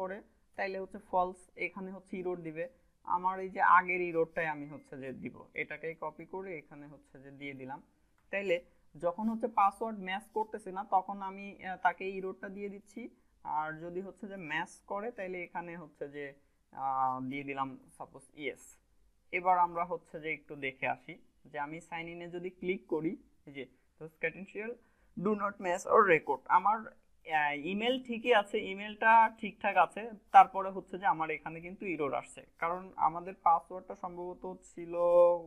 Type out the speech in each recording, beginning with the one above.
করে তাইলে হচ্ছে ফলস, এখানে হচ্ছে ইরোর দিবে। আমার এই যে আগের ইরোরটাই আমি হচ্ছে যে দিব, এটাকেই কপি করে এখানে হচ্ছে যে দিয়ে দিলাম। তাইলে যখন হচ্ছে পাসওয়ার্ড ম্যাচ করতেছে না তখন আমি তাকে ইরোরটা দিয়ে দিচ্ছি, আর যদি হচ্ছে যে ম্যাচ করে তাইলে এখানে হচ্ছে যে দিয়ে দিলাম সাপোজ ইয়েস। এবার আমরা হচ্ছে যে একটু দেখে আসি যে আমি সাইন ইনে যদি ক্লিক করি, এই যে credential do not match or record, আমার ইমেল ঠিকই আছে, ইমেলটা ঠিকঠাক আছে, তারপরে হচ্ছে যে আমার এখানে কিন্তু ইরোর আসছে, কারণ আমাদের পাসওয়ার্ডটা সম্ভবত ছিল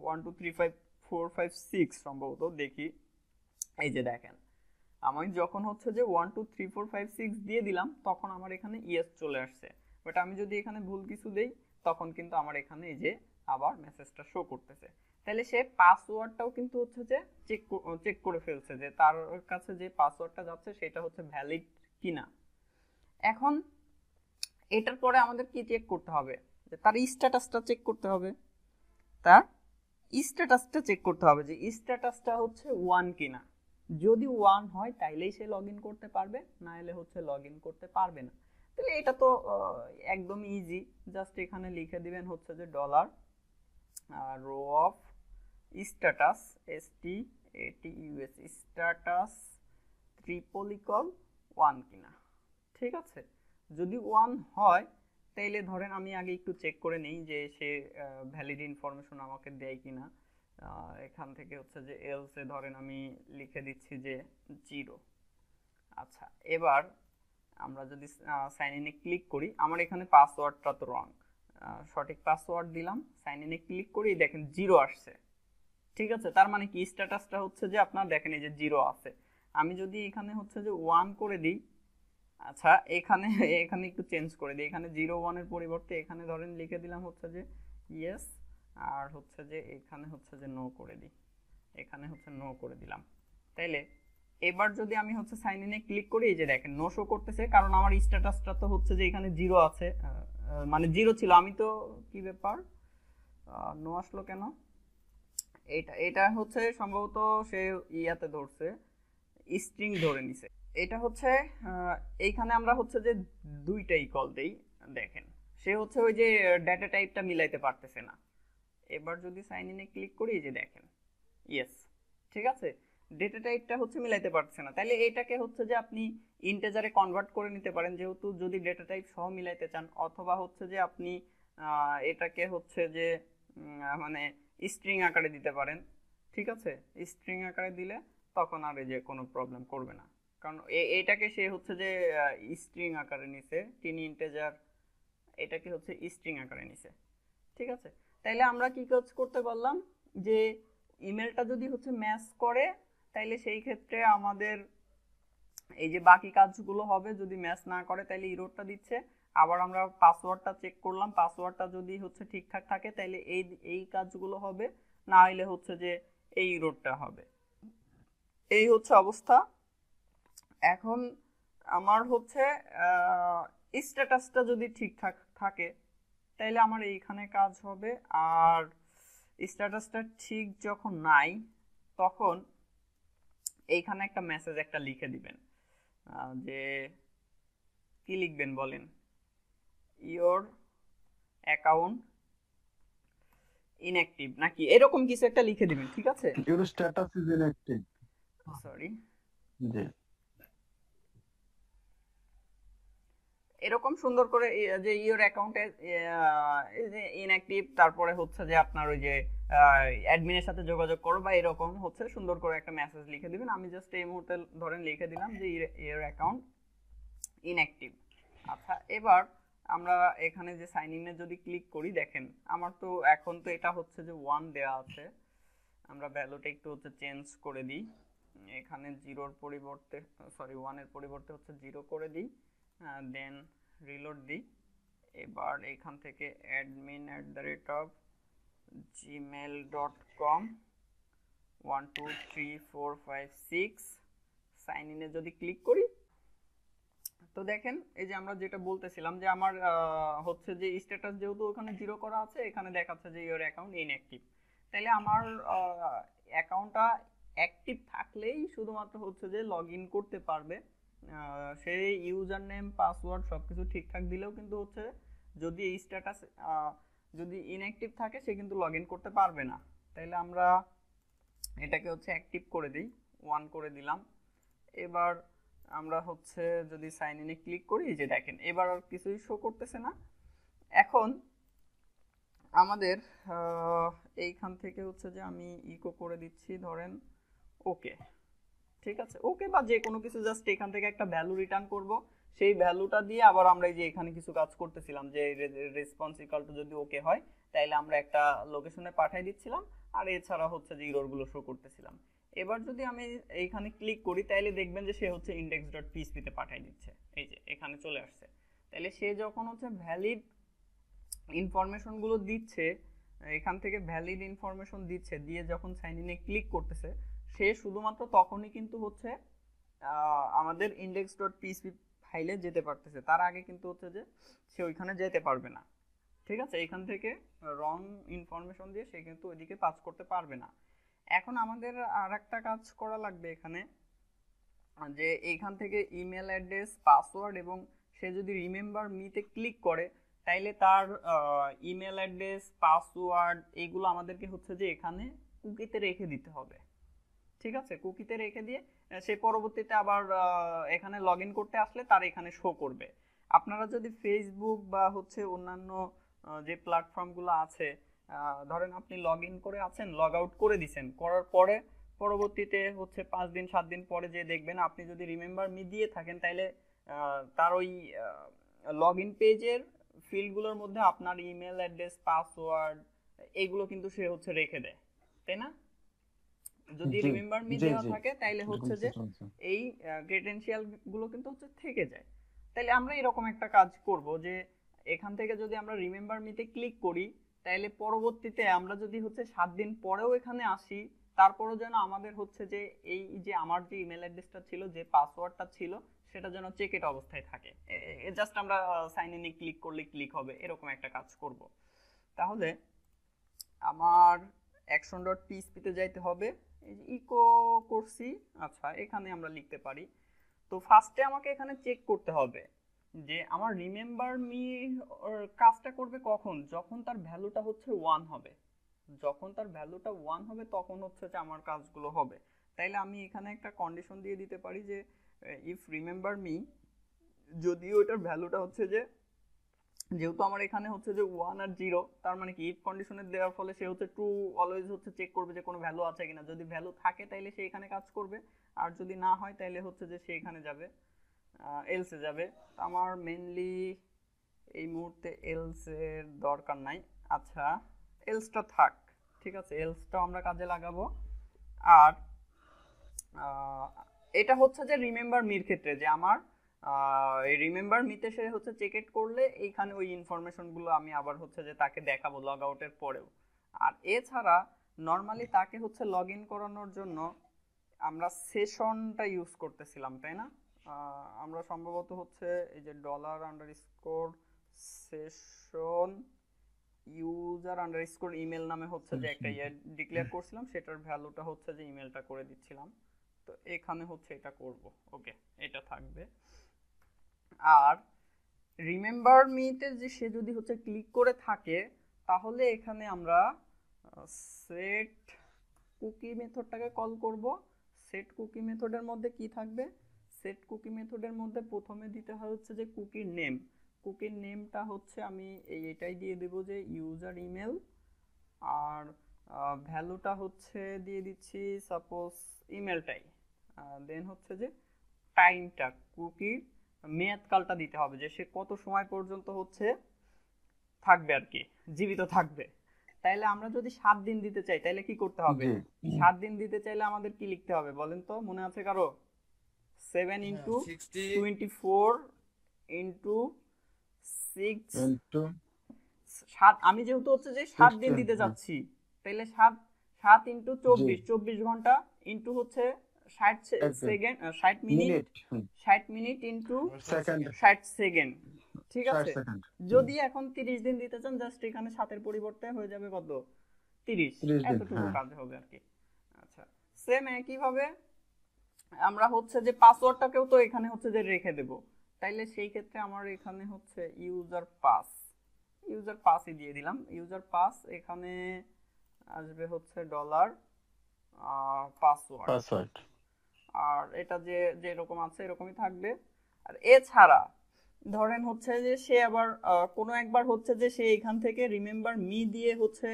1235456 সম্ভবত। দেখি, এই যে দেখেন আমি যখন হচ্ছে যে 12345 6 দিয়ে দিলাম তখন আমার এখানে ইয়েস চলে আসছে, বাট আমি যদি এখানে ভুল কিছু দেই তখন কিন্তু আমার এখানে এই যে আবার মেসেজটা শো করতেছে। তাহলে সে পাসওয়ার্ডটাও কিন্তু হচ্ছে যে চেক করে ফেলছে যে তার কাছে যে পাসওয়ার্ডটা যাচ্ছে সেটা হচ্ছে ভ্যালিড কিনা। এখন এটার পরে আমাদের কি চেক করতে হবে, যে তার স্ট্যাটাসটা চেক করতে হবে, তার স্ট্যাটাসটা চেক করতে হবে যে স্ট্যাটাসটা হচ্ছে 1 কিনা। যদি 1 হয় তাইলেই সে লগ ইন করতে পারবে, না হলে হচ্ছে লগ ইন করতে পারবে না। তাহলে এটা তো একদম ইজি, জাস্ট এখানে লিখে দিবেন হচ্ছে যে dollar row of status STATUS status triple equal 1 কিনা। ঠিক আছে, যদি 1 হয় তাইলে ধরেন আমি আগে একটু চেক করে নেই যে সে ভ্যালিড ইনফরমেশন আমাকে দেয় কিনা। এখান থেকে হচ্ছে যে এলসে ধরেন আমি লিখে দিচ্ছি যে 0। আচ্ছা, এবার আমরা যদি সাইন ইনে ক্লিক করি, আমার এখানে পাসওয়ার্ডটা তো রং, সঠিক পাসওয়ার্ড দিলাম, সাইন ইনে ক্লিক করি, দেখেন 0 আসছে। ঠিক আছে, তার মানে কি স্ট্যাটাসটা হচ্ছে যে আপনার দেখেন এই যে 0 আছে। আমি যদি এখানে হচ্ছে যে 1 করে দিই, আচ্ছা এখানে এখানে একটু চেঞ্জ করে দিই, এখানে 01 এর পরিবর্তে এখানে ধরেন লিখে দিলাম হচ্ছে যে ইয়েস, আর হচ্ছে যে এখানে হচ্ছে যে নো করে দিই, এখানে হচ্ছে নো করে দিলাম। তাইলে এবার যদি আমি হচ্ছে সাইন ইনে ক্লিক করি, এই যে দেখেন নো শো করতেছে, কারণ আমার স্ট্যাটাসটা তো হচ্ছে যে এখানে 0 আছে, মানে 0 ছিল। আমি তো কি ব্যাপার, নো আসলো কেন? এটা এটা হচ্ছে সম্ভবত সে ইয়াতে ধরছে, স্ট্রিং ধরে নিছে। এটা হচ্ছে এইখানে আমরা হচ্ছে যে দুইটাই কল দেই, দেখেন সে হচ্ছে ওই যে ডেটা টাইপটা মিলাইতে পারতেছে না। এবার যদি সাইন ইনে ক্লিক করি, যে দেখেন ইয়েস, ঠিক আছে, ডেটা টাইপটা হচ্ছে মিলাইতে পারছে না। তাহলে এটাকে হচ্ছে যে আপনি ইন্টিজারে কনভার্ট করে নিতে পারেন, যেহেতু যদি ডেটা টাইপ সহ মিলাইতে চান, অথবা হচ্ছে যে আপনি এটাকে হচ্ছে যে মানে স্ট্রিং আকারে দিতে পারেন। ঠিক আছে, স্ট্রিং আকারে দিলে তখন আর এই যে কোনো প্রবলেম করবে না, কারণ এটাকে সে হচ্ছে যে স্ট্রিং আকারে নিছে, টিনি ইন্টিজার এটাকে হচ্ছে স্ট্রিং আকারে নিছে। ঠিক আছে, তাইলে আমরা কি কাজ করতে পারলাম, যে ইমেলটা যদি হচ্ছে ম্যাচ করে তাইলে সেই ক্ষেত্রে আমাদের এই যে বাকি কাজগুলো হবে, যদি ম্যাচ না করে তাইলে ইরোরটা দিচ্ছে। আবার আমরা পাসওয়ার্ডটা চেক করলাম, পাসওয়ার্ডটা যদি হচ্ছে ঠিকঠাক থাকে তাইলে এই এই কাজগুলো হবে, না হলে হচ্ছে যে এই ইরোরটা হবে। এই হচ্ছে অবস্থা। এখন আমার হচ্ছে স্ট্যাটাসটা যদি ঠিকঠাক থাকে তাইলে আমার এইখানে কাজ হবে, আর স্ট্যাটাসটা ঠিক যখন নাই তখন এইখানে একটা মেসেজ একটা লিখে দিবেন, যে কি লিখবেন বলেন, ইওর অ্যাকাউন্ট ইনঅ্যাক্টিভ নাকি এরকম কিছু একটা লিখে দিবেন। ঠিক আছে, your status is inactive. Sorry, জি, এরকম সুন্দর করে যে ইওর অ্যাকাউন্টে ইনঅ্যাক্টিভ, তারপরে হচ্ছে যে আপনার ওই যে অ্যাডমিনের সাথে যোগাযোগ করো বা এরকম হচ্ছে সুন্দর করে একটা মেসেজ লিখে দিবেন। আমি জাস্ট এই মুহূর্তে ধরেন লিখে দিলাম যে ইওর অ্যাকাউন্ট ইনঅ্যাক্টিভ। আচ্ছা, এবার আমরা এখানে যে সাইন ইনে যদি ক্লিক করি, দেখেন আমার তো এখন তো এটা হচ্ছে যে 1 দেওয়া আছে, আমরা ভ্যালুটা একটু হচ্ছে চেঞ্জ করে দিই, এখানে 0 পরিবর্তে, সরি 1 এর পরিবর্তে হচ্ছে 0 করে দিই, দেন রিলোড দিই। এবার এখান থেকে admin@gmail.com 123456 সাইন ইনে যদি ক্লিক করি, তো দেখেন এই যে আমরা যেটা বলতেছিলাম যে আমার হচ্ছে যে স্ট্যাটাস যেহেতু ওখানে 0 করা আছে, এখানে দেখাচ্ছে যে ইওর অ্যাকাউন্ট ইনঅ্যাক্টিভ। তাইলে আমার অ্যাকাউন্টটা অ্যাক্টিভ থাকলেই শুধুমাত্র হচ্ছে যে লগ ইন করতে পারবে, সেই ইউজার নেম পাসওয়ার্ড সবকিছু ঠিকঠাক দিলেও কিন্তু হচ্ছে যদি এই স্ট্যাটাস যদি ইনঅ্যাক্টিভ থাকে সে কিন্তু লগ ইন করতে পারবে না। তাইলে আমরা এটাকে হচ্ছে অ্যাক্টিভ করে দিই, 1 করে দিলাম। এবার আমরা হচ্ছে যদি সাইন ইনে ক্লিক করি, যে দেখেন এবার আর কিছুই শো করতেছে না। এখন আমাদের এইখান থেকে হচ্ছে যে আমি ইকো করে দিচ্ছি ধরেন ওকে, ঠিক আছে, ওকে বা যে কোনো কিছু, জাস্ট এখান থেকে একটা ভ্যালু রিটার্ন করব। সেই ভ্যালুটা দিয়ে আবার আমরা এই যে এখানে কিছু কাজ করতেছিলাম, যে রেসপন্স ইকুয়াল টু যদি ওকে হয় তাইলে আমরা একটা লোকেশনে পাঠিয়ে দিচ্ছিলাম, আর এছাড়া হচ্ছে যে এররগুলো শো করতেছিলাম। এবার যদি আমি এইখানে ক্লিক করি তাইলে দেখবেন যে সে হচ্ছে index.php তে পাঠিয়ে দিচ্ছে, এই যে এখানে চলে আসছে। তাইলে সে যখন হচ্ছে ভ্যালিড ইনফরমেশনগুলো দিচ্ছে, এখান থেকে ভ্যালিড ইনফরমেশন দিচ্ছে, দিয়ে যখন সাইন ইনে ক্লিক করতেছে, সে শুধুমাত্র তখনই কিন্তু হচ্ছে আমাদের index.php ফাইলে যেতে পারতেছে, তার আগে কিন্তু হচ্ছে যে সে ওইখানে যেতে পারবে না। ঠিক আছে, এখান থেকে রং ইনফরমেশন দিয়ে সে কিন্তু ওইদিকে পাস করতে পারবে না। এখন আমাদের আর একটা কাজ করা লাগবে এখানে, যে এইখান থেকে ইমেল অ্যাড্রেস, পাসওয়ার্ড এবং সে যদি রিমেম্বার মিতে ক্লিক করে তাইলে তার ইমেল অ্যাড্রেস, পাসওয়ার্ড এগুলো আমাদেরকে হচ্ছে যে এখানে কুকিতে রেখে দিতে হবে। ঠিক আছে, কুকিতে রেখে দিয়ে সে পরবর্তীতে আবার এখানে লগ ইন করতে আসলে তার এখানে শো করবে। আপনারা যদি ফেসবুক বা হচ্ছে অন্যান্য যে প্ল্যাটফর্মগুলো আছে, ধরেন আপনি লগ ইন করে আছেন, লগ আউট করে দিছেন, করার পরে পরবর্তীতে হচ্ছে 5 দিন 7 দিন পরে যে দেখবেন আপনি যদি রিমেম্বার মি দিয়ে থাকেন তাইলে তার ওই লগ ইন পেজের ফিল্ডগুলোর মধ্যে আপনার ইমেল অ্যাড্রেস, পাসওয়ার্ড এগুলো কিন্তু সে হচ্ছে রেখে দেয়, তাই না? যদি রিমেম্বার মি দেওয়া থাকে তাইলে হচ্ছে যে এই ক্রেডেনশিয়াল গুলো কিন্তু হচ্ছে থেকে যায়। তাইলে আমরা এরকম একটা কাজ করব, যে এখান থেকে যদি আমরা রিমেম্বার মিতে ক্লিক করি তাইলে পরবর্তীতে আমরা যদি হচ্ছে 7 দিন পরেও এখানে আসি, তারপরও যেন আমাদের হচ্ছে যে এই যে আমার যে ইমেল অ্যাড্রেসটা ছিল, যে পাসওয়ার্ডটা ছিল, সেটা যেন চেকেট অবস্থায় থাকে। জাস্ট আমরা সাইন ইনে ক্লিক করলে ক্লিক হবে, এরকম একটা কাজ করব। তাহলে আমার action.php তে যাইতে হবে, এই যে ইকো করছি, আচ্ছা এখানে আমরা লিখতে পারি। তো ফার্স্টে আমাকে এখানে চেক করতে হবে যে আমার রিমেম্বার মি কাজটা করবে কখন, যখন তার ভ্যালুটা হচ্ছে 1 হবে। যখন তার ভ্যালুটা 1 হবে তখন হচ্ছে যে আমার কাজগুলো হবে। তাইলে আমি এখানে একটা কন্ডিশন দিয়ে দিতে পারি যে ইফ রিমেম্বার মি, যদিও এটার ভ্যালুটা হচ্ছে যে, যেহেতু আমার এখানে হচ্ছে যে 1 আর 0, তার মানে কি ইফ কন্ডিশনে দেওয়ার ফলে সে হচ্ছে ট্রু অলওয়েজ হচ্ছে চেক করবে যে কোনো ভ্যালু আছে কিনা। যদি ভ্যালু থাকে তাইলে সে এখানে কাজ করবে, আর যদি না হয় তাইলে হচ্ছে যে সে এখানে যাবে, এলসে যাবে। আমার মেইনলি এই মুহূর্তে এলস এর দরকার নাই, আচ্ছা এলসটা থাক, ঠিক আছে, এলসটাও আমরা কাজে লাগাবো। আর এটা হচ্ছে যে রিমেম্বার মির ক্ষেত্রে, যে আমার এই রিমেম্বার মিতে সে হচ্ছে চেকইট করলে এইখানে ওই ইনফরমেশনগুলো আমি আবার হচ্ছে যে তাকে দেখাবো লগ আউটের পরেও। আর এছাড়া নর্মালি তাকে হচ্ছে লগ ইন করানোর জন্য আমরা সেশনটা ইউজ করতেছিলাম, তাই না? আমরা সম্ভবত হচ্ছে এই যে $_ সেশন ইউজার আন্ডারস্কোর ইমেল নামে হচ্ছে যে একটা ডিক্লেয়ার করছিলাম, সেটার ভ্যালুটা হচ্ছে যে ইমেলটা করে দিচ্ছিলাম। তো এখানে হচ্ছে এটা করব, ওকে, এটা থাকবে। আর রিমেম্বার মিতে যে সে যদি হচ্ছে ক্লিক করে থাকে তাহলে এখানে আমরা সেট কুকি মেথডটাকে কল করব। সেট কুকি মেথডের মধ্যে কি থাকবে? সেট কুকি মেথডের মধ্যে প্রথমে দিতে হয় হচ্ছে যে কুকির নেম। কুকির নেমটা হচ্ছে আমি এটাই দিয়ে দেব যে ইউজার ইমেল, আর ভ্যালুটা হচ্ছে দিয়ে দিচ্ছি সাপোজ ইমেলটাই, দেন হচ্ছে যে টাইমটা, কুকির মেয়াদকালটা দিতে হবে, যে সে কত সময় পর্যন্ত হচ্ছে থাকবে আর কি, জীবিত থাকবে। তাইলে আমরা যদি 7 দিন দিতে চাই তাহলে কি করতে হবে? 7 দিন দিতে চাইলে আমাদের কি লিখতে হবে বলেন তো, মনে আছে কারো? 7 × 24 × 6, আমি যেহেতু হচ্ছে যে 7 দিন দিতে যাচ্ছি, তাইলে 7 × 24 ঘন্টা ইনটু হচ্ছে 60 second, 60 minute, 60 minute into 60 second, ঠিক আছে। যদি এখন 30 দিন দিতে চান, জাস্ট এখানে 7 এর পরিবর্তে হয়ে যাবে কত? 30, এতটুকু কাজ হবে আর কি। আচ্ছা, সেম একই ভাবে আমরা হচ্ছে যে পাসওয়ার্ডটাকেও তো এখানে হচ্ছে যে রেখে দেব, তাইলে সেই ক্ষেত্রে আমার এখানে হচ্ছে ইউজার পাসই দিয়ে দিলাম। ইউজার পাস এখানে আসবে হচ্ছে ডলার পাসওয়ার্ড, পাসওয়ার্ড। আর এটা যে যেরকম আছে এরকমই থাকবে। আর এছাড়া ধরেন হচ্ছে যে সে আবার কোনো একবার হচ্ছে যে সে এখান থেকে রিমেম্বার মি দিয়ে হচ্ছে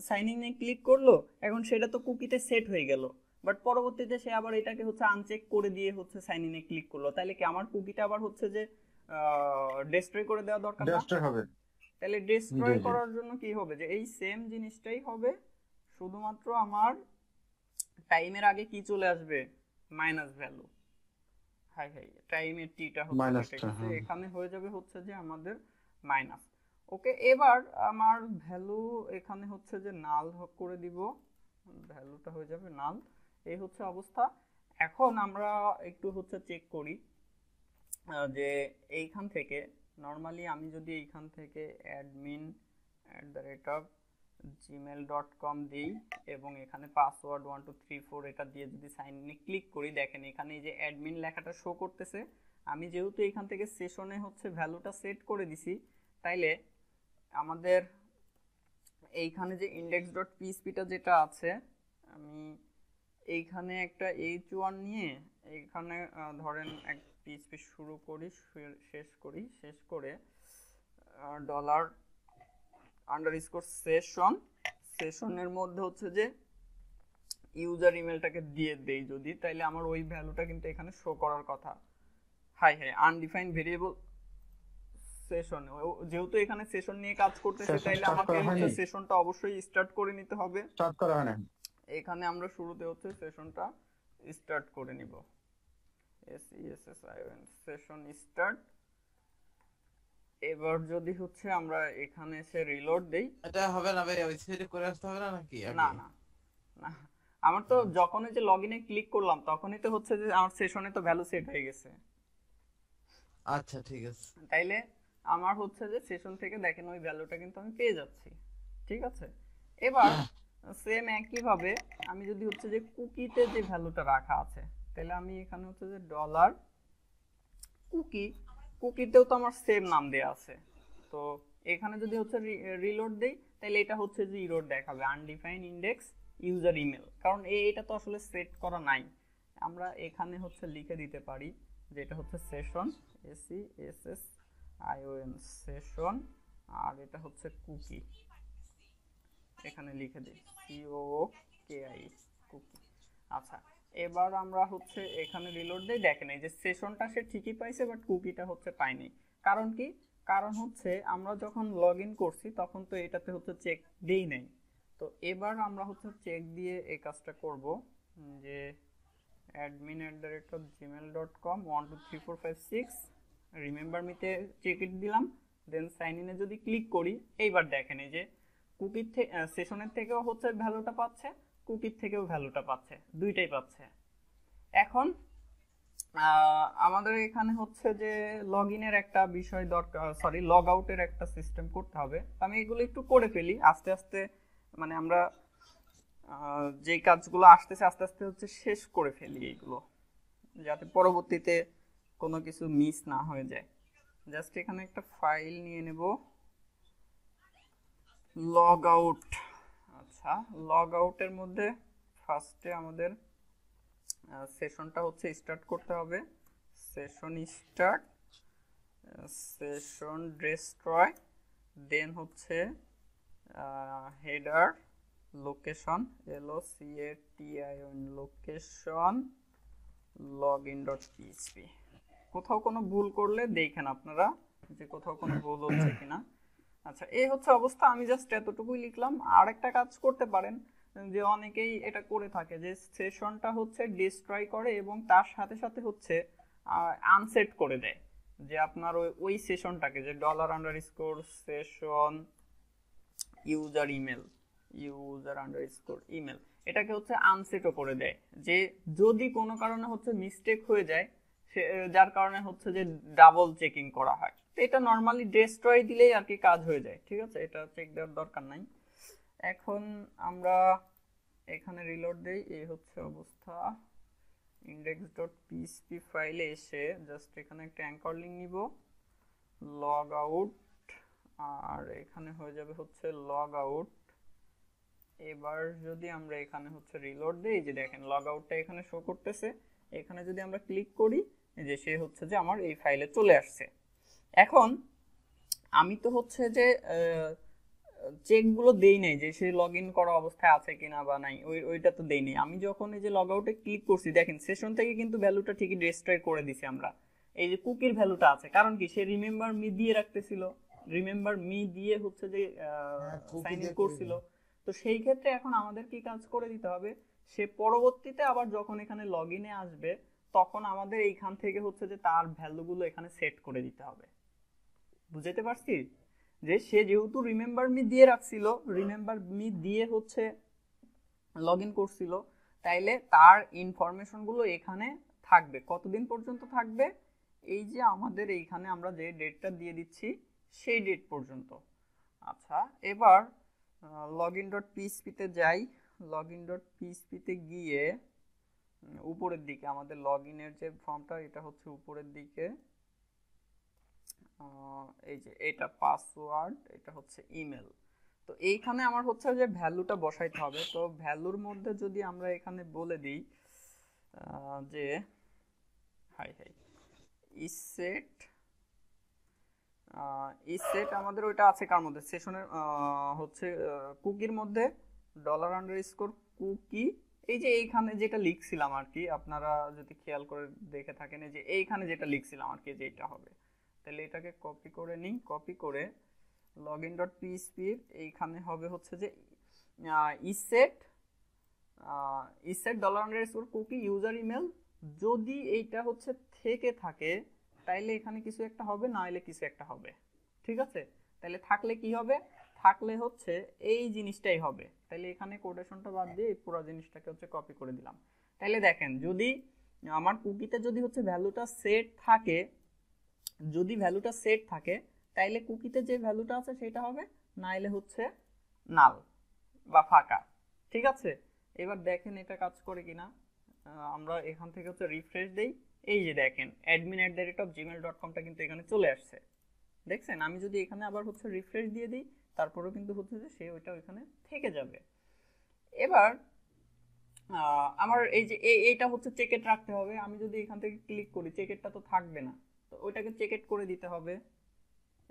সাইন ইনে ক্লিক করলো, এখন সেটা তো কুকিতে সেট হয়ে গেল, বাট পরবর্তীতে সে আবার এটাকে হচ্ছে আনচেক করে দিয়ে হচ্ছে সাইন ইনে ক্লিক করলো, তাহলে কি আমার কুকিটা আবার হচ্ছে যে ডেস্ট্রয় করে দেওয়া দরকার না? ডেস্ট্রয় হবে। তাহলে জি ডেস্ট্রয় জি। করার জন্য কি হবে, যে এই সেম জিনিসটাই হবে, শুধুমাত্র আমার টাইমের আগে কি চলে আসবে, মাইনাস ভ্যালু। হাই হাই, টাইমের টিটা হচ্ছে কেটে মাইনাসটা, গেছে, হ্যাঁ। এখানে হয়ে যাবে হচ্ছে যে আমাদের মাইনাস। ওকে, এবার আমার ভ্যালু এখানে হচ্ছে যে নাল করে দিব, ভ্যালুটা হয়ে যাবে নাল। এই হচ্ছে অবস্থা। এখন আমরা একটু হচ্ছে চেক করি যে এইখান থেকে নর্মালি আমি যদি এইখান থেকে admin@gmail.com দিই এবং এখানে পাসওয়ার্ড 1234 এটা দিয়ে যদি সাইন ইনে ক্লিক করি, দেখেন এখানে এই যে অ্যাডমিন লেখাটা শো করতেছে। আমি যেহেতু এখান থেকে সেশনে হচ্ছে ভ্যালুটা সেট করে দিছি, তাইলে আমাদের এইখানে যে index.phpটা যেটা আছে, আমি এইখানে একটা h1 নিয়ে এইখানে ধরেন এক পিএইচপি শুরু করি, শেষ করে ডলার আন্ডারস্কোর সেশনের মধ্যে হচ্ছে যে ইউজার ইমেলটাকে দিয়ে দেই যদি, তাইলে আমার ওই ভ্যালুটা কিন্তু এখানে শো করার কথা। হাই আনডিফাইন্ড ভেরিয়েবল সেশন, যেহেতু এখানে সেশন নিয়ে কাজ করতেছে, তাইলে আমাকে হচ্ছে সেশনটা অবশ্যই স্টার্ট করে নিতে হবে। স্টার্ট করা হয় না, এখানে আমরা শুরুতে হচ্ছে সেশনটা স্টার্ট করে নিব, সেশন স্টার্ট। এবার যদি হচ্ছে আমরা এখানে এসে রিলোড দেই, এটা হবে না ভাই, ওই সাইডে করে আসতে হবে না নাকি আগে? না না না, আমার তো যখনই যে লগইনে ক্লিক করলাম তখনই তো হচ্ছে যে আমার সেশনে তো ভ্যালু সেট হয়ে গেছে। আচ্ছা ঠিক আছে। তাইলে আমার হচ্ছে যে সেশন থেকে দেখেন ওই ভ্যালুটা কিন্তু আমি পেয়ে যাচ্ছি, ঠিক আছে। এবার সেম একই ভাবে আমি যদি হচ্ছে যে কুকিতে যে ভ্যালুটা রাখা আছে, তাহলে আমি এখানে হচ্ছে যে ডলার কুকিতেও তো আমার সেম নাম দেয়া আছে, তো এখানে যদি হচ্ছে রিলোড দেই, তাহলে এটা হচ্ছে যে ইরর দেখাবে আনডিফাইন্ড ইন্ডেক্স ইউজার ইমেল, কারণ এটা তো আসলে সেট করা নাই। আমরা এখানে হচ্ছে লিখে দিতে পারি যে এটা হচ্ছে সেশন SESSION সেশন, আর এটা হচ্ছে কুকি, এখানে লিখে দিই COOKI কুকি। আচ্ছা, এবার আমরা হচ্ছে এখানে রিলোড দেই, দেখেন এই যে সেশনটা সে ঠিকই পাইছে, বাট কুকিটা হচ্ছে পাইনি। কারণ কি, কারণ হচ্ছে আমরা যখন লগ ইন করছি তখন তো এটাতে হচ্ছে চেক দেই নাই। তো এবার আমরা হচ্ছে চেক দিয়ে এই কাজটা করব, যে admin@gmail.com 123456 রিমেম্বার মিতে চেক ইট দিলাম, দেন সাইন ইনে যদি ক্লিক করি, এইবার দেখেন এই যে কুকির থেকে সেশনের থেকেও হচ্ছে ভ্যালুটা পাচ্ছে, কুকির থেকেও ভ্যালুটা পাচ্ছে, দুইটাই পাচ্ছে। এখন আমাদের এখানে হচ্ছে যে লগ ইনের একটা বিষয় দরকার, সরি লগ আউটের একটা সিস্টেম করতে হবে। আমি এগুলো একটু করে ফেলি আস্তে আস্তে, মানে আমরা যে কাজগুলো আসতেছে আস্তে আস্তে হচ্ছে শেষ করে ফেলি এইগুলো, যাতে পরবর্তীতে কোনো কিছু মিস না হয়ে যায়। জাস্ট এখানে একটা ফাইল নিয়ে নেব, লগ আউট। আচ্ছা, লগ আউটের মধ্যে ফার্স্টে আমাদের সেশনটা হচ্ছে স্টার্ট করতে হবে, সেশন স্টার্ট, সেশন ডেস্ট্রয়, দেন হচ্ছে header location LOCATION location login.php। কোথাও কোনো ভুল করলে দেখেন আপনারা যে কোথাও কোনো ভুল হচ্ছে কিনা। আচ্ছা, এই হচ্ছে অবস্থা, আমি জাস্ট এতটুকুই লিখলাম। আর একটা কাজ করতে পারেন, যে অনেকেই এটা করে থাকে যে সেশনটা হচ্ছে ডিস্ট্রয় করে এবং তার সাথে সাথে হচ্ছে আনসেট করে দেয়, যে আপনার ওই সেশনটাকে যে $_ সেশন ইউজার আন্ডারস্কোর ইমেল এটাকে হচ্ছে আনসেটও করে দেয়, যে যদি কোনো কারণে হচ্ছে মিস্টেক হয়ে যায়, যার কারণে হচ্ছে যে ডাবল চেকিং করা হয়। তো এটা নর্মালি ডেস্ট্রয় দিলেই আর কি কাজ হয়ে যায়, ঠিক আছে, এটা চেক দেওয়ার দরকার নাই। এখন আমরা এখানে রিলোড দেই, এই হচ্ছে অবস্থা। index.php ফাইলে এসে জাস্ট এখানে একটা অ্যাঙ্কর লিঙ্ক নিব, লগ আউট, আর এখানে হয়ে যাবে হচ্ছে লগ আউট। এবার যদি আমরা এখানে হচ্ছে রিলোড দিই, যে দেখেন লগ আউটটা এখানে শো করতেছে, এখানে যদি আমরা ক্লিক করি যে সে হচ্ছে যে আমার এই ফাইলে চলে আসছে। এখন আমি তো হচ্ছে যে চেকগুলো দেই নাই যে সে লগ ইন করা অবস্থায় আছে কিনা বা নাই, ওইটা তো দেই নাই। আমি যখন এই যে লগ আউটে ক্লিক করছি, দেখেন সেশন থেকে কিন্তু ভ্যালুটা ঠিকই ডিস্ট্রয় করে দিছি আমরা। এই যে কুকির ভ্যালুটা আছে, কারণ কি সে রিমেম্বার মি দিয়ে রাখতেছিল, রিমেম্বার মি দিয়ে হচ্ছে যে সাইন ইন করছিল। তো সেই ক্ষেত্রে এখন আমাদের কি কাজ করে দিতে হবে, সে পরবর্তীতে আবার যখন এখানে লগ ইনে আসবে তখন আমাদের এইখান থেকে হচ্ছে যে তার ভ্যালুগুলো এখানে সেট করে দিতে হবে। বুঝতে পারছি যে সে যেহেতু রিমেম্বার মি দিয়ে রাখছিল, রিমেম্বার মি দিয়ে হচ্ছে লগ ইন করছিল, তাইলে তার ইনফরমেশনগুলো এখানে থাকবে। কতদিন পর্যন্ত থাকবে, এই যে আমাদের এইখানে আমরা যে ডেটটা দিয়ে দিচ্ছি সেই ডেট পর্যন্ত। আচ্ছা, এবার login.php তে যাই। login.php তে গিয়ে উপরের দিকে আমাদের লগইনের যে ফর্মটা, এটা হচ্ছে উপরের দিকে, এই যে এটা পাসওয়ার্ড, এটা হচ্ছে ইমেল। তো এইখানে আমার হচ্ছে যে ভ্যালুটা বসাইতে হবে। তো ভ্যালুর মধ্যে যদি আমরা এখানে বলে দিই যে ইসেট আমাদের ওইটা আছে কার মধ্যে, সেশনের হচ্ছে কুকির মধ্যে $_কুকি। এই যে এইখানে যেটা লিখছিলাম আর কি, আপনারা যদি খেয়াল করে দেখে থাকেন, এই যে এইখানে যেটা লিখছিলাম আর কি, যে এটা হবে। তাহলে এটাকে কপি করে নিই, কপি করে login.php এইখানে হবে হচ্ছে যে ইসেট $_কুকি ইউজার ইমেল। যদি এইটা হচ্ছে থেকে থাকে তাইলে এখানে কিছু একটা হবে, না হলে কিছু একটা হবে। ঠিক আছে, তাহলে থাকলে কি হবে, থাকলে হচ্ছে এই জিনিসটাই হবে। তাহলে এখানে কোটেশনটা বাদ দিয়ে এই পুরো জিনিসটাকে হচ্ছে কপি করে দিলাম। তাহলে দেখেন, যদি আমার কুকিতে যদি হচ্ছে ভ্যালুটা সেট থাকে, যদি ভ্যালুটা সেট থাকে তাইলে কুকিতে যে ভ্যালুটা আছে সেটা হবে, না হলে হচ্ছে নাল বা ফাঁকা। ঠিক আছে, এবার দেখেন এটা কাজ করে কিনা। আমরা এখান থেকে হচ্ছে রিফ্রেশ দেই, এই যে দেখেন admin@gmail.com-টা কিন্তু এখানে চলে আসছে। দেখছেন, আমি যদি এখানে আবার হচ্ছে রিফ্রেশ দিয়ে দিই তারপরেও কিন্তু হচ্ছে যে সে ওইটা ওইখানে থেকে যাবে। এবার আমার এই যে এইটা হচ্ছে চেকেট রাখতে হবে। আমি যদি এখান থেকে ক্লিক করি, চেকেটটা তো থাকবে না, তো ওইটাকে চেকেট করে দিতে হবে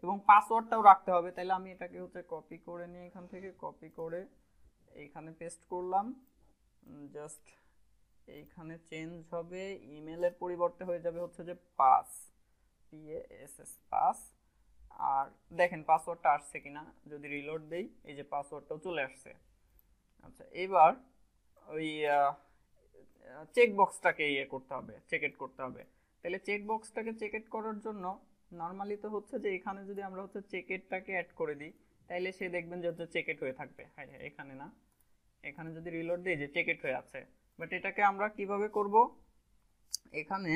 এবং পাসওয়ার্ডটাও রাখতে হবে। তাহলে আমি এটাকে হচ্ছে কপি করে নিয়ে এখান থেকে কপি করে এইখানে পেস্ট করলাম। জাস্ট এইখানে চেঞ্জ হবে, ইমেলের পরিবর্তে হয়ে যাবে হচ্ছে যে পাস, পাস। আর দেখেন পাসওয়ার্ডটা আসছে কিনা, যদি রিলোড দেই এই যে পাসওয়ার্ডটাও চলে আসছে। আচ্ছা, এবার ওই চেক বক্সটাকে ইয়ে করতে হবে, চেকআউট করতে হবে। তাহলে চেক বক্সটাকে চেকআউট করার জন্য নর্মালি তো হচ্ছে যে এখানে যদি আমরা হচ্ছে চেকআউটটাকে অ্যাড করে দিই তাইলে সে দেখবেন যে হচ্ছে চেকআউট হয়ে থাকবে। হ্যাঁ, এখানে না, এখানে যদি রিলোড দিই যে চেকআউট হয়ে আছে। বাট এটাকে আমরা কিভাবে করব, এখানে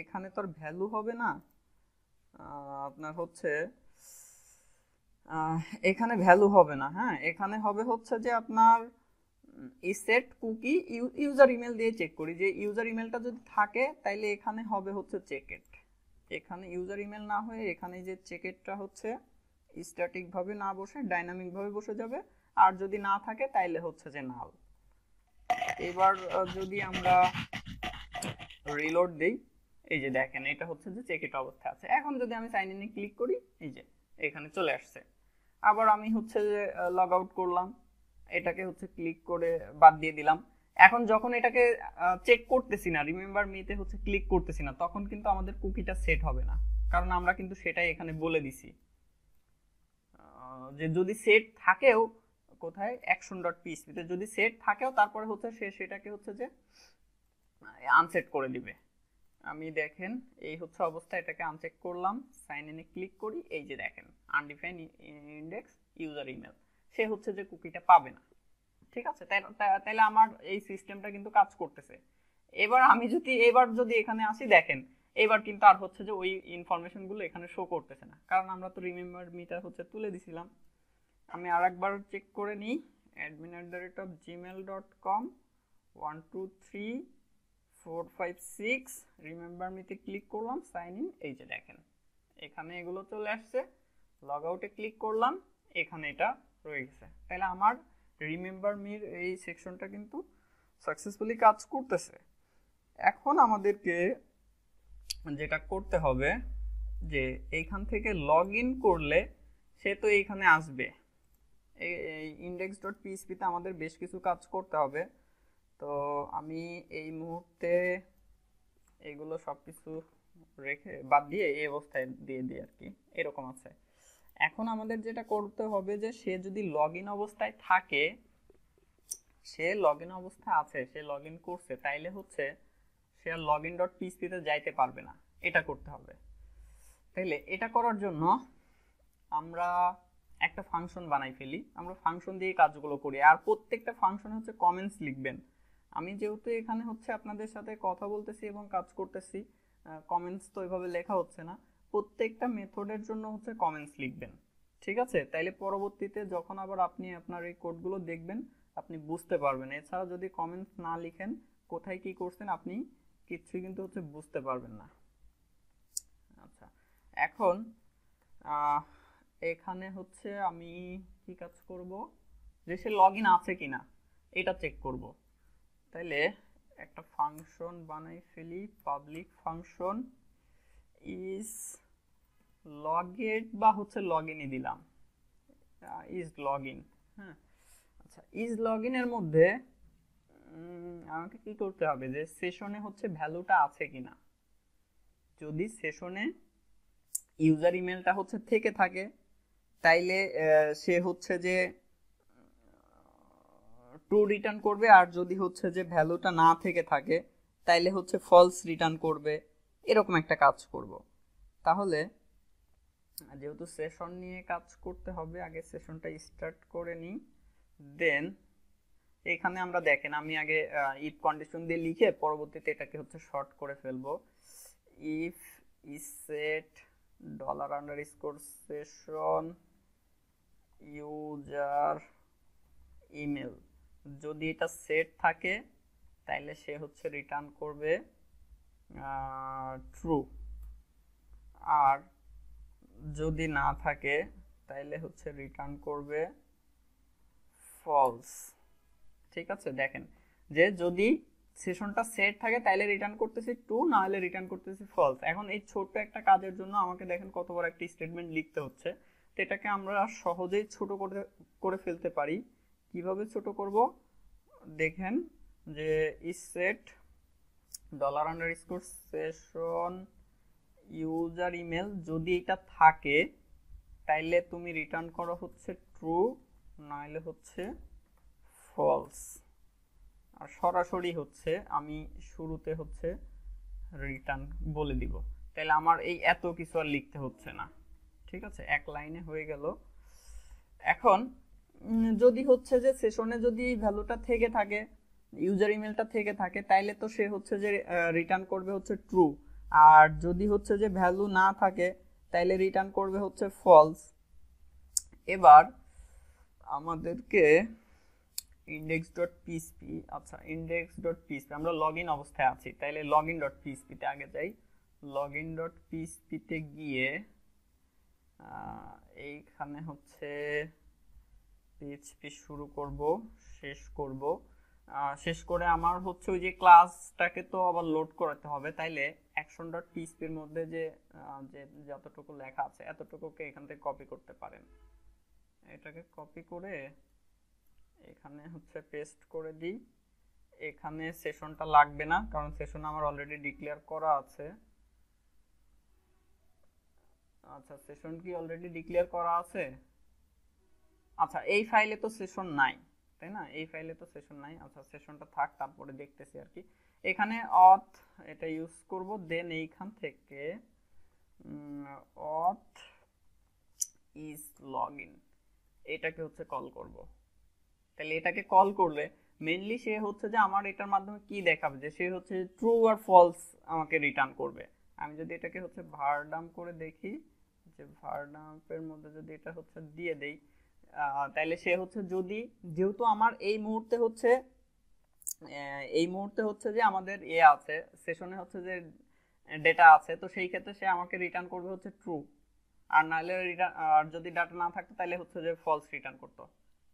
এখানে তো আর ভ্যালু হবে না, আপনার হচ্ছে এখানে ভ্যালু হবে না। হ্যাঁ, এখানে হবে হচ্ছে যে আপনার ইসেট কুকি ইউজার ইমেল দিয়ে চেক করি, যে ইউজার ইমেলটা যদি থাকে তাইলে এখানে হবে হচ্ছে চেকআউট। এখানে ইউজার ইমেল না হয়ে এখানে যে চেকআউটটা হচ্ছে স্ট্যাটিক ভাবে না বসে ডাইনামিক ভাবে বসে যাবে, আর যদি না থাকে তাইলে হচ্ছে যে নাল। এবার যদি আমরা রিলোড দেই, এই যে দেখেন এটা হচ্ছে যে চেকআউট অবস্থায় আছে। এখন যদি আমি সাইন ইনে ক্লিক করি, এই যে এখানে চলে আসছে। আবার আমি হচ্ছে যে লগ আউট করলাম, এটাকে হচ্ছে ক্লিক করে বাদ দিয়ে দিলাম। এখন যখন এটাকে চেক করতেছি না, রিমেম্বার মিতে হচ্ছে ক্লিক করতেছি না, তখন কিন্তু আমাদের কুকিটা সেট হবে না, কারণ আমরা কিন্তু সেটাই এখানে বলে দিছি যে যদি সেট থাকেও, কোথায় action.php তে যদি সেট থাকেও তারপরে হচ্ছে সে সেটাকে হচ্ছে যে আনসেট করে দিবে। আমি দেখেন এই হচ্ছে অবস্থা, এটাকে আনচেক করলাম, সাইন ইনে ক্লিক করি, এই যে দেখেন আনডিফাইন্ড ইন্ডেক্স ইউজার ইমেল, সে হচ্ছে যে কুকিটা পাবে না। ঠিক আছে, তাইলে আমার এই সিস্টেমটা কিন্তু কাজ করতেছে। এবার আমি যদি এখানে আসি, দেখেন এবার কিন্তু আর হচ্ছে যে ওই ইনফরমেশনগুলো এখানে শো করতেছে না, কারণ আমরা তো রিমেম্বার মিটা হচ্ছে তুলে দিছিলাম। আমি আরেকবার চেক করে নিই, admin@gmail.com 1 2 3 456 রিমেম্বার মিতে ক্লিক করলাম, সাইন ইন, এই যে দেখেন এখানে এগুলো চলে আসছে। লগ আউটে ক্লিক করলাম, এখানে এটা রয়ে গেছে। তাহলে আমার রিমেম্বার মির এই সেকশনটা কিন্তু সাকসেসফুলি কাজ করতেছে। এখন আমাদেরকে যেটা করতে হবে যে এইখান থেকে লগ ইন করলে সে তো এইখানে আসবে। এই index.php-তে আমাদের বেশ কিছু কাজ করতে হবে। তো আমি এই মুহূর্তে এগুলো সব কিছু রেখে বাদ দিয়ে এই অবস্থায় দিয়ে দিই আর কি, এরকম আছে। এখন আমাদের যেটা করতে হবে যে সে যদি লগ ইন অবস্থায় থাকে, সে লগ ইন অবস্থায় আছে, সে লগ ইন করছে, তাইলে হচ্ছে সে আর login.php-তে যাইতে পারবে না, এটা করতে হবে। তাইলে এটা করার জন্য আমরা একটা ফাংশন বানাই ফেলি, আমরা ফাংশন দিয়ে কাজগুলো করি। আর প্রত্যেকটা ফাংশন হচ্ছে কমেন্টস লিখবেন। আমি যেহেতু এখানে হচ্ছে আপনাদের সাথে কথা বলতেছি এবং কাজ করতেছি, কমেন্টস তো ওইভাবে লেখা হচ্ছে না। প্রত্যেকটা মেথডের জন্য হচ্ছে কমেন্টস লিখবেন, ঠিক আছে? তাইলে পরবর্তীতে যখন আবার আপনি আপনার এই কোডগুলো দেখবেন আপনি বুঝতে পারবেন। এছাড়া যদি কমেন্টস না লিখেন কোথায় কি করছেন আপনি কিছুই কিন্তু হচ্ছে বুঝতে পারবেন না। আচ্ছা, এখন এখানে হচ্ছে আমি কি কাজ করব, যে সে লগ ইন আছে কিনা এটা চেক করব। তাইলে একটা ফাংশন বানাই ফেলি, পাবলিক ফাংশন ইজ লগইন বা হচ্ছে লগইনই দিলাম, ইজ লগইন। হ্যাঁ, আচ্ছা, ইজ লগইন এর মধ্যে আমাকে কি করতে হবে যে সেশনে হচ্ছে ভ্যালুটা আছে কিনা। যদি সেশনে ইউজার ইমেলটা হচ্ছে থেকে থাকে তাইলে সে হচ্ছে যে ট্রু রিটার্ন করবে, আর যদি হচ্ছে যে ভ্যালুটা না থেকে থাকে তাইলে হচ্ছে ফলস রিটার্ন করবে। এরকম একটা কাজ করব। তাহলে যেহেতু সেশন নিয়ে কাজ করতে হবে, আগে সেশনটা স্টার্ট করে নিই, দেন এখানে আমরা দেখেন আমি আগে ইফ কন্ডিশন দিয়ে লিখে পরবর্তীতে এটাকে হচ্ছে শর্ট করে ফেলবো। ইফ ইসেট $_ ইউজার ইমেল, যদি এটা সেট থাকে তাইলে সে হচ্ছে রিটার্ন করবে ট্রু, আর যদি না থাকে তাইলে হচ্ছে রিটার্ন করবে ফলস। ঠিক আছে, দেখেন যে যদি সেশনটা সেট থাকে তাইলে রিটার্ন করতেছি ট্রু, না হলে রিটার্ন করতেছি ফলস। এখন এই ছোট্ট একটা কাজের জন্য আমাকে দেখেন কত বড় একটা স্টেটমেন্ট লিখতে হচ্ছে। তো এটাকে আমরা সহজেই ছোট করে ফেলতে পারি। কিভাবে ছোট করব দেখেন, যে ইসেট $_ সেশন ইউজার ইমেল, যদি এটা থাকে তাইলে তুমি রিটার্ন করো হচ্ছে ট্রু, নাহলে হচ্ছে ফলস। আর সরাসরি হচ্ছে আমি শুরুতে হচ্ছে রিটার্ন বলে দিব, তাহলে আমার এই এত কিছু আর লিখতে হচ্ছে না। ঠিক আছে, এক লাইনে হয়ে গেল। এখন যদি হচ্ছে যে সেশনে যদি এই ভ্যালুটা থেকে থাকে, ইউজার ইমেলটা থেকে থাকে, তাইলে তো সে হচ্ছে যে রিটার্ন করবে হচ্ছে ট্রু, আর যদি হচ্ছে যে ভ্যালু না থাকে তাইলে রিটার্ন করবে হচ্ছে ফলস। এবার আমাদেরকে index.php, আচ্ছা index.php, আমরা লগইন অবস্থায় আছি, তাইলে login.php তে আগে যাই। login.php তে গিয়ে এইখানে হচ্ছে PHP শুরু করব, শেষ করব। শেষ করে আমার হচ্ছে ওই যে ক্লাসটাকে তো আবার লোড করাতে হবে, তাইলে action.php এর মধ্যে যে যতটুকু লেখা আছে এতটুকুকে এখান থেকে কপি করতে পারেন। এটাকে কপি করে এখানে হচ্ছে পেস্ট করে দিই। এখানে সেশনটা লাগবে না, কারণ সেশন আমার অলরেডি ডিক্লেয়ার করা আছে। আচ্ছা, সেশন কি অলরেডি ডিক্লেয়ার করা আছে? আচ্ছা, এই ফাইলে তো সেশন নাই, তাই না? এই ফাইলে তো সেশন নাই। আচ্ছা, সেশনটা থাক, তারপরে দেখতেছি আর কি। এখানে অথ এটা ইউজ করব, দেন এইখান থেকে অথ ইজ লগইন এটাকে হচ্ছে কল করব। তাহলে এটাকে কল করলে মেইনলি সে হচ্ছে যে আমার এটার মাধ্যমে কি দেখাবে, যে সে হচ্ছে ট্রু আর ফলস আমাকে রিটার্ন করবে। আমি যদি এটাকে হচ্ছে ভারডাম করে দেখি, যে ভারডাম্পের মধ্যে যদি এটা হচ্ছে দিয়ে দেই, তাহলে সে হচ্ছে যদি, যেহেতু আমার এই মুহূর্তে হচ্ছে এই মুহূর্তে হচ্ছে যে আমাদের আছে, সেশনে হচ্ছে যে ডেটা আছে, তো সেই ক্ষেত্রে সে আমাকে রিটার্ন করবে হচ্ছে ট্রু, আর নাহলে আর যদি ডাটা না থাকতো তাহলে হচ্ছে যে ফলস রিটার্ন করতো।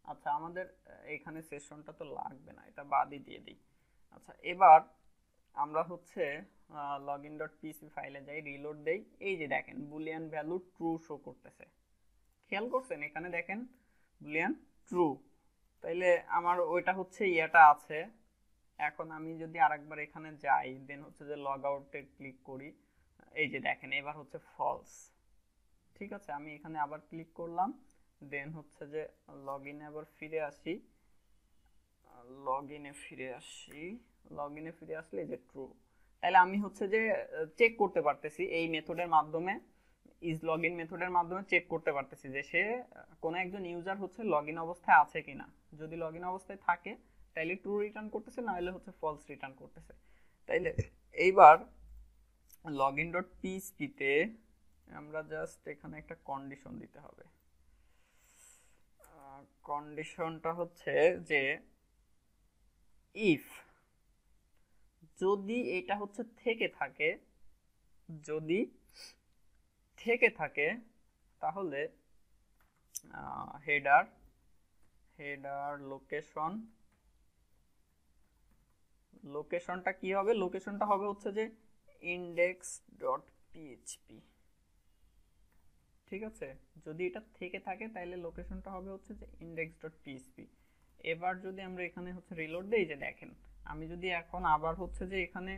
আচ্ছা, আমাদের এইখানে সেশনটা তো লাগবে না, এটা বাদই দিয়ে দিই। আচ্ছা, এবার আমরা হচ্ছে লগ ইন ডট পিসি ফাইলে যাই, রিলোড দেই, এই যে দেখেন বুলিয়ান ভ্যালু ট্রু শো করতেছে। খেয়াল করছেন এখানে দেখেন বুলিয়ান ট্রু, তাইলে আমার ওইটা হচ্ছে ইয়েটা আছে। এখন আমি যদি আরেকবার এখানে যাই, দেন হচ্ছে যে লগ আউটে ক্লিক করি, এই যে দেখেন এবার হচ্ছে ফলস। ঠিক আছে, আমি এখানে আবার ক্লিক করলাম, দেন হচ্ছে যে লগ ইনে আবার ফিরে আসি, লগ ইনে ফিরে আসলে এই যে ট্রু। তাহলে আমি হচ্ছে যে চেক করতে পারতেছি এই মেথডের মাধ্যমে, ইজ লগইন মেথডের মাধ্যমে চেক করতে পারতেছি যে সে কোনো একজন ইউজার হচ্ছে লগইন অবস্থায় আছে কিনা। যদি লগইন অবস্থায় থাকে তাইলে ট্রু রিটার্ন করতেছে, না হলে হচ্ছে ফলস রিটার্ন করতেছে। তাইলে এইবার লগইন ডট পিএইচপিতে আমরা জাস্ট এখানে একটা কন্ডিশন দিতে হবে। কন্ডিশনটা হচ্ছে যে ইফ, যদি এটা হচ্ছে থেকে থাকে তাহলে হেডার লোকেশনটা কি হবে, লোকেশনটা হবে হচ্ছে যে index.php। ঠিক আছে, যদি এটা থেকে থাকে তাহলে লোকেশনটা হবে হচ্ছে যে index.php। এবার যদি আমরা এখানে হচ্ছে রিলোড দেই, যে দেখেন আমি যদি এখন আবার হচ্ছে যে এখানে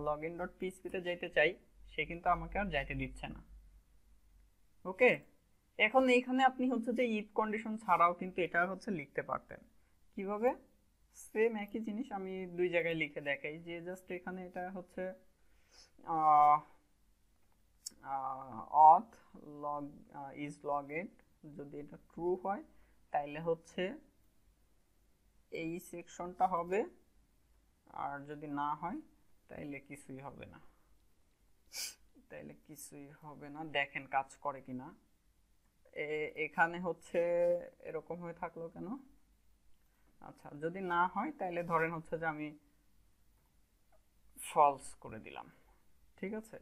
login.php তে যাইতে চাই, সে কিন্তু আমাকে আর যাইতে দিচ্ছে না। ওকে, এখন এইখানে আপনি হচ্ছে যে ইফ কন্ডিশন ছাড়াও কিন্তু এটা হচ্ছে লিখতে পারতেন। কিভাবে? সেম একই জিনিস আমি দুই জায়গায় লিখে দেখাই, যে জাস্ট এখানে এটা হচ্ছে auth log is logged, যদি এটা ট্রু হয় তাইলে হচ্ছে এই সেকশনটা হবে, আর যদি না হয় তাইলে কিছুই হবে না। দেখেন কাজ করে কিনা। এখানে হচ্ছে এরকম হয়ে থাকলো কেন? আচ্ছা, যদি না হয় তাইলে ধরেন হচ্ছে যে আমি ফলস করে দিলাম। ঠিক আছে,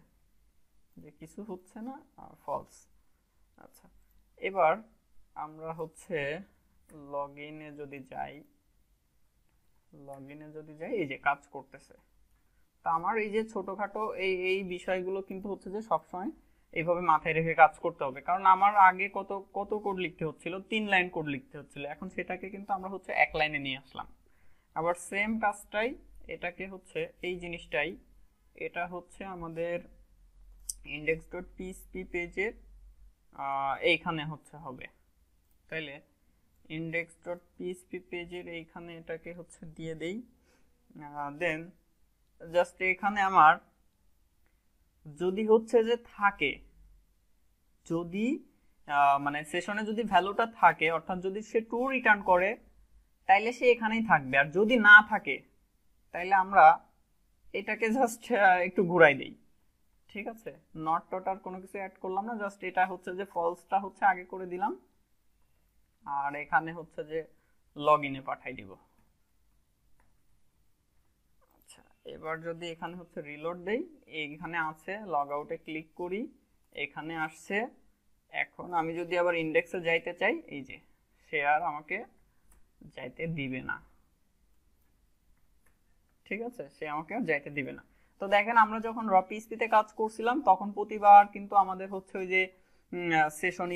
যে কিছু হচ্ছে না, ফলস। আচ্ছা, এবার আমরা হচ্ছে লগইনে যদি যাই, এই যে কাজ করতেছে। তা আমার এই যে ছোটখাটো এই বিষয়গুলো কিন্তু হচ্ছে যে সবসময় এইভাবে মাথায় রেখে কাজ করতে হবে, কারণ আমার আগে কত কোড লিখতে হচ্ছিল, 3 লাইন কোড লিখতে হচ্ছিল, এখন সেটাকে কিন্তু আমরা হচ্ছে এক লাইনে নিয়ে আসলাম। আবার সেম কাজটাই এটাকে হচ্ছে এই জিনিসটাই, এটা হচ্ছে আমাদের index.php পেজের এইখানে হচ্ছে হবে। তাইলে index.php পেজের এইখানে এটাকে হচ্ছে দিয়ে দেই, দেন জাস্ট এখানে আমার যদি হচ্ছে যে থাকে, যদি মানে সেশনে যদি ভ্যালুটা থাকে, অর্থাৎ যদি সে ট্রু রিটার্ন করে তাইলে সে এখানেই থাকবে, আর যদি না থাকে তাইলে আমরা এটাকে জাস্ট একটু ঘুরাই দেই। ঠিক আছে, নট টটার কোনো কিছু অ্যাড করলাম না, জাস্ট এটা হচ্ছে যে ফলসটা হচ্ছে আগে করে দিলাম, আর এখানে হচ্ছে যে লগইনে পাঠাই দিব। আচ্ছা, এবার যদি এখানে হচ্ছে রিলোড দেই, এইখানে আছে, লগ আউটে ক্লিক করি, এখানে আসছে। এখন আমি যদি আবার ইন্ডেক্সে যাইতে চাই, এই যে সে আর আমাকে যাইতে দিবে না। ঠিক আছে, সে আমাকে আর যাইতে দিবে না। তো দেখেন আমরা যখন র পিএইচপি তে কাজ করছিলাম তখন প্রতিবার কিন্তু আমাদের হচ্ছে ওই যে সেশন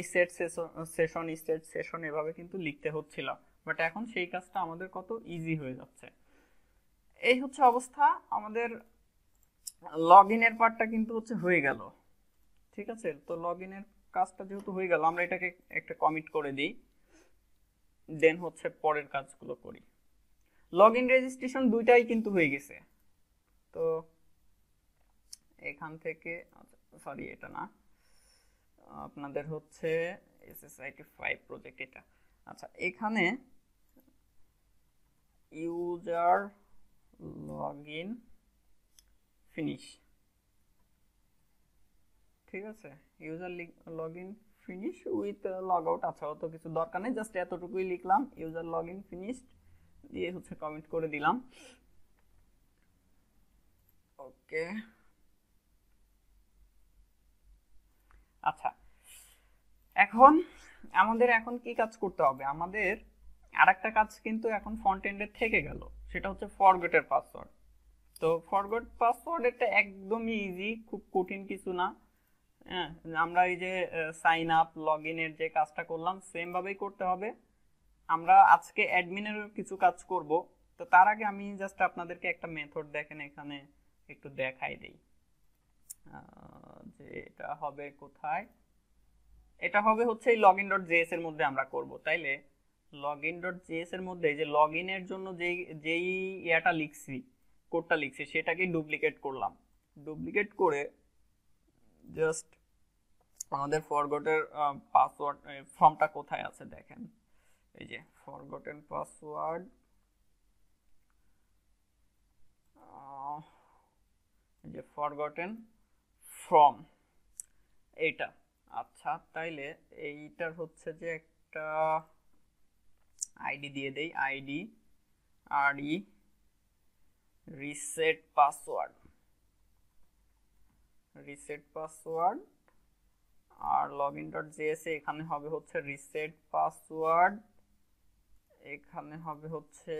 এভাবে কিন্তু লিখতে হচ্ছিল, বাট এখন সেই কাজটা আমাদের কত ইজি হয়ে যাচ্ছে। এই হচ্ছে অবস্থা। আমাদের লগইনের পার্টটা কিন্তু হচ্ছে হয়ে গেল। ঠিক আছে, তো লগইনের কাজটা যেহেতু হয়ে গেল, আমরা এটাকে একটা কমিট করে দিই, দেন হচ্ছে পরের কাজগুলো করি। লগইন রেজিস্ট্রেশন দুইটাই কিন্তু হয়ে গেছে। তো এখান থেকে, সরি এটা না, আপনাদের হচ্ছে SSIT5 প্রজেক্ট এটা। আচ্ছা, এখানে ইউজার লগইন ফিনিশ। ঠিক আছে, user login finish with log out. আচ্ছা, অত কিছু দরকার নেই, জাস্ট এতটুকুই লিখলাম, ইউজার লগইন ফিনিশড দিয়ে হচ্ছে কমেন্ট করে দিলাম। ওকে, আচ্ছা এখন আমাদের এখন কি কাজ করতে হবে, আমাদের আরেকটা কাজ কিন্তু এখন ফ্রন্ট এন্ডে থেকে গেল, সেটা হচ্ছে ফরগেটের পাসওয়ার্ড। তো ফরগট পাসওয়ার্ড এটা একদমই ইজি, খুব কঠিন কিছু না। হ্যাঁ, আমরা এই যে সাইন আপ লগ ইনের যে কাজটা করলাম সেম ভাবেই করতে হবে। আমরা আজকে অ্যাডমিনেরও কিছু কাজ করব। তো তার আগে আমি জাস্ট আপনাদেরকে একটা মেথড দেখেন এখানে একটু দেখাই দেই, যে এটা হবে কোথায়, এটা হবে হচ্ছে এই লগইন ডট জেএস এর মধ্যে আমরা করব। তাইলে লগইন ডট জেএস এর মধ্যে যে লগ ইনের জন্য যেই যেই ইয়াটা লিখছি, কোডটা লিখছি, সেটাকে ডুপ্লিকেট করলাম। ডুপ্লিকেট করে জাস্ট আমাদের ফরগটের পাসওয়ার্ড ফর্মটা কোথায় আছে দেখেন, এই যে ফরগটেন পাসওয়ার্ড, এই যে ফরগটেন ফ্রম এইটা। আচ্ছা তাইলে এইটার হচ্ছে যে একটা আইডি দিয়ে দেই, আইডি আর ই রিসেট পাসওয়ার্ড, রিসেট পাসওয়ার্ড আর লগইন ডট জেএস এখানে হবে হচ্ছে রিসেট পাসওয়ার্ড, এখানে হবে হচ্ছে